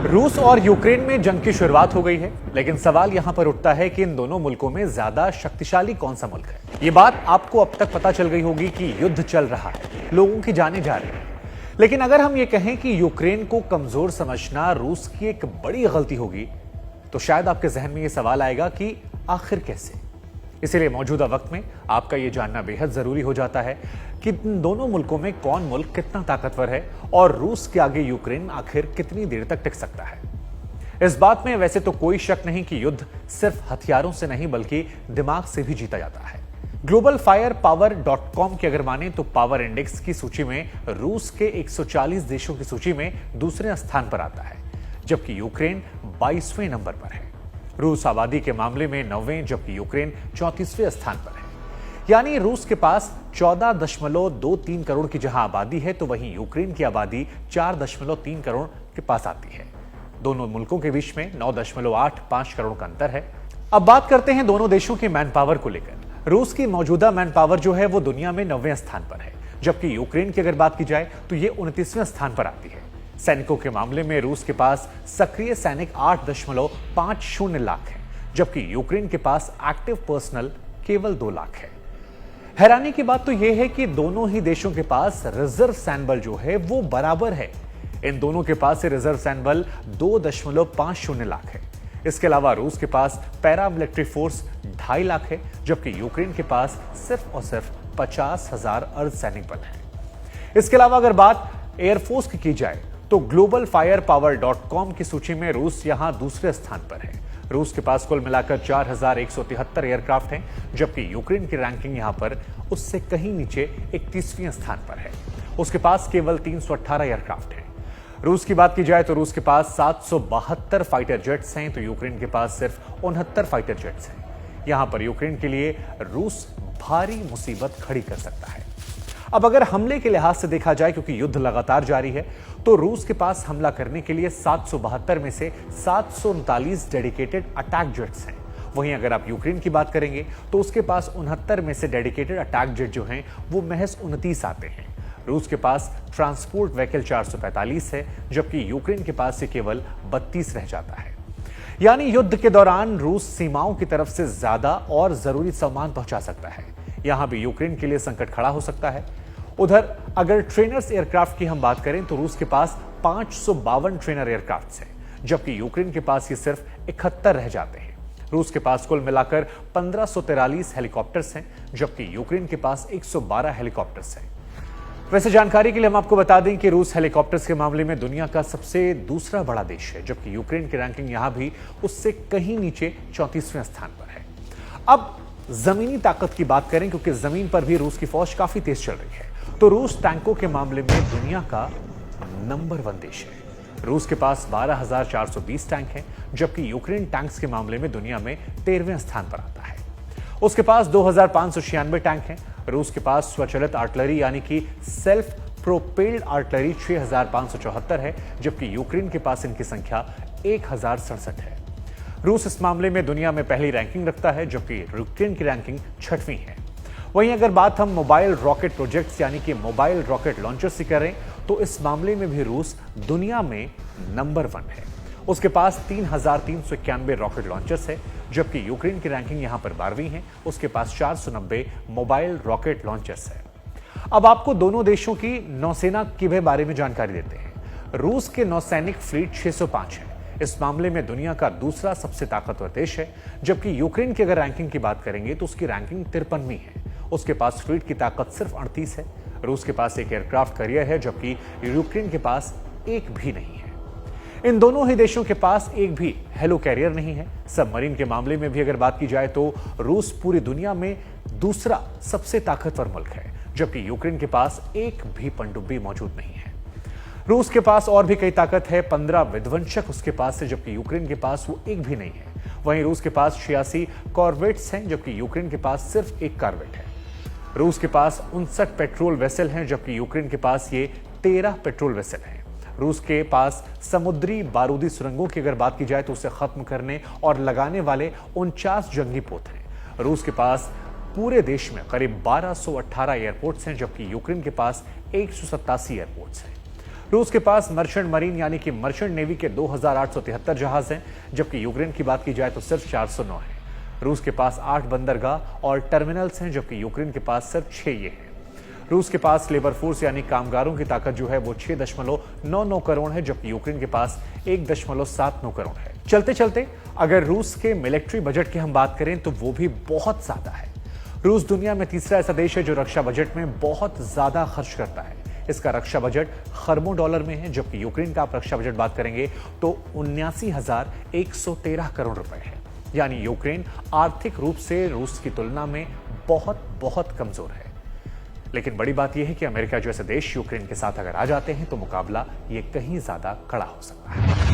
रूस और यूक्रेन में जंग की शुरुआत हो गई है, लेकिन सवाल यहां पर उठता है कि इन दोनों मुल्कों में ज्यादा शक्तिशाली कौन सा मुल्क है। ये बात आपको अब तक पता चल गई होगी कि युद्ध चल रहा है, लोगों की जानें जा रही हैं। लेकिन अगर हम ये कहें कि यूक्रेन को कमजोर समझना रूस की एक बड़ी गलती होगी, तो शायद आपके जहन में यह सवाल आएगा कि आखिर कैसे। इसीलिए मौजूदा वक्त में आपका यह जानना बेहद जरूरी हो जाता है कि इन दोनों मुल्कों में कौन मुल्क कितना ताकतवर है और रूस के आगे यूक्रेन आखिर कितनी देर तक टिक सकता है। इस बात में वैसे तो कोई शक नहीं कि युद्ध सिर्फ हथियारों से नहीं बल्कि दिमाग से भी जीता जाता है। ग्लोबल फायर पावर.com की अगर माने तो पावर इंडेक्स की सूची में रूस के 140 देशों की सूची में दूसरे स्थान पर आता है, जबकि यूक्रेन 22वें नंबर पर है। रूस आबादी के मामले में 9वें, जबकि यूक्रेन 34वें स्थान पर है। यानी रूस के पास 14.23 करोड़ की जहां आबादी है, तो वहीं यूक्रेन की आबादी 4.3 करोड़ के पास आती है। दोनों मुल्कों के बीच में 9.85 करोड़ का अंतर है। अब बात करते हैं दोनों देशों की मैन पावर को लेकर। रूस की मौजूदा मैन पावर जो है वो दुनिया में 9वें स्थान पर है, जबकि यूक्रेन की अगर बात की जाए तो ये 29वें स्थान पर आती है। सैनिकों के मामले में रूस के पास सक्रिय सैनिक 8.50 लाख है, जबकि यूक्रेन के पास एक्टिव पर्सनल केवल 2 लाख है। हैरानी की बात तो यह है कि दोनों ही देशों के पास रिजर्व सैन्य बल जो है वो बराबर है। इन दोनों के पास रिजर्व सैन्य बल 2.50 लाख है। इसके अलावा रूस के पास पैरामिलिट्री फोर्स 2.5 लाख है, जबकि यूक्रेन के पास सिर्फ और सिर्फ 50,000 अर्धसैनिक बल है। इसके अलावा अगर बात एयरफोर्स की जाए तो ग्लोबल फायर पावर.com की सूची में रूस यहां दूसरे स्थान पर है। रूस के पास कुल मिलाकर 4,173 एयरक्राफ्ट हैं, जबकि यूक्रेन की रैंकिंग यहां पर उससे कहीं नीचे 31वें स्थान पर है। उसके पास केवल 318 एयरक्राफ्ट हैं। रूस की बात की जाए तो रूस के पास 772 फाइटर जेट्स हैं, तो यूक्रेन के पास सिर्फ 69 फाइटर जेट्स हैं। यहां पर यूक्रेन के लिए रूस भारी मुसीबत खड़ी कर सकता है। अब अगर हमले के लिहाज से देखा जाए, क्योंकि युद्ध लगातार जारी है, तो रूस के पास हमला करने के लिए 772 में से 739 डेडिकेटेड अटैक जेट्स हैं। वहीं अगर आप यूक्रेन की बात करेंगे तो उसके पास 69 में से डेडिकेटेड अटैक जेट जो हैं वो महज 29 आते हैं। रूस के पास ट्रांसपोर्ट व्हीकल 445 है, जबकि यूक्रेन के पास से केवल 32 रह जाता है। यानी युद्ध के दौरान रूस सीमाओं की तरफ से ज्यादा और जरूरी सामान पहुंचा सकता है। यहां भी यूक्रेन के लिए संकट खड़ा हो सकता है। उधर अगर ट्रेनर्स एयरक्राफ्ट की हम बात करें तो रूस के पास 552 ट्रेनर एयरक्राफ्ट हैं, जबकि यूक्रेन के पास ये सिर्फ 71 रह जाते हैं। रूस के पास कुल मिलाकर 1543 हेलीकॉप्टर्स हैं, जबकि यूक्रेन के पास 112 हेलीकॉप्टर्स हैं। वैसे जानकारी के लिए हम आपको बता दें कि रूस हेलीकॉप्टर्स के मामले में दुनिया का सबसे दूसरा बड़ा देश है, जबकि यूक्रेन की रैंकिंग यहां भी उससे कहीं नीचे 34वें स्थान पर है। अब जमीनी ताकत की बात करें, क्योंकि जमीन पर भी रूस की फौज काफी तेज चल रही है, तो रूस टैंकों के मामले में दुनिया का नंबर 1 देश है। रूस के पास 12,420 टैंक हैं, जबकि यूक्रेन टैंक्स के मामले में दुनिया में 13वें स्थान पर आता है। उसके पास 2,596 टैंक हैं। रूस के पास स्वचालित आर्टिलरी यानी कि सेल्फ प्रोपेल्ड आर्टिलरी 6,574 है, जबकि यूक्रेन के पास इनकी संख्या 1,067 है। रूस इस मामले में दुनिया में पहली रैंकिंग रखता है, जबकि यूक्रेन की रैंकिंग 6वीं है। वहीं अगर बात हम मोबाइल रॉकेट प्रोजेक्ट्स यानी कि मोबाइल रॉकेट लॉन्चर्स की करें तो इस मामले में भी रूस दुनिया में नंबर 1 है। उसके पास 3,391 रॉकेट लॉन्चर्स है, जबकि यूक्रेन की रैंकिंग यहां पर 12वीं है। उसके पास 490 मोबाइल रॉकेट लॉन्चर्स है। अब आपको दोनों देशों की नौसेना के बारे में जानकारी देते हैं। रूस के नौसैनिक फ्लीट 605 है। इस मामले में दुनिया का दूसरा सबसे ताकतवर देश है, जबकि यूक्रेन की अगर रैंकिंग की बात करेंगे तो उसकी रैंकिंग 53वीं है। उसके पास फ्लीट की ताकत सिर्फ 38 है। रूस के पास एक एयरक्राफ्ट कैरियर है, जबकि यूक्रेन के पास एक भी नहीं है। इन दोनों ही देशों के पास एक भी हेलो कैरियर नहीं है। सबमरीन के मामले में भी अगर बात की जाए तो रूस पूरी दुनिया में दूसरा सबसे ताकतवर मुल्क है, जबकि यूक्रेन के पास एक भी पनडुब्बी मौजूद नहीं है। रूस के पास और भी कई ताकत है, 15 विध्वंसक उसके पास है, जबकि यूक्रेन के पास वो एक भी नहीं है। वहीं रूस के पास 86 कॉर्वेट्स हैं, जबकि यूक्रेन के पास सिर्फ एक कॉर्वेट है। रूस के पास 59 पेट्रोल वेसल हैं, जबकि यूक्रेन के पास ये 13 पेट्रोल वेसल हैं। रूस के पास समुद्री बारूदी सुरंगों की अगर बात की जाए तो उसे खत्म करने और लगाने वाले 49 जंगी पोत हैं। रूस के पास पूरे देश में करीब 1218 एयरपोर्ट्स हैं, जबकि यूक्रेन के पास 187 एयरपोर्ट्स हैं। रूस के पास मर्चेंट मरीन यानी कि मर्चेंट नेवी के 2873 जहाज हैं, जबकि यूक्रेन की बात की जाए तो सिर्फ 409 है। रूस के पास 8 बंदरगाह और टर्मिनल्स हैं, जबकि यूक्रेन के पास सिर्फ 6 ये हैं। रूस के पास लेबर फोर्स यानी कामगारों की ताकत जो है वो 6.99 करोड़ है, जबकि यूक्रेन के पास 1.79 करोड़ है। चलते चलते अगर रूस के मिलिट्री बजट की हम बात करें तो वो भी बहुत ज्यादा है। रूस दुनिया में तीसरा ऐसा देश है जो रक्षा बजट में बहुत ज्यादा खर्च करता है। इसका रक्षा बजट खरबों डॉलर में है, जबकि यूक्रेन का आप रक्षा बजट बात करेंगे तो 79,113 करोड़ रुपए है। यानी यूक्रेन आर्थिक रूप से रूस की तुलना में बहुत बहुत कमजोर है। लेकिन बड़ी बात यह है कि अमेरिका जैसे देश यूक्रेन के साथ अगर आ जाते हैं तो मुकाबला ये कहीं ज्यादा कड़ा हो सकता है।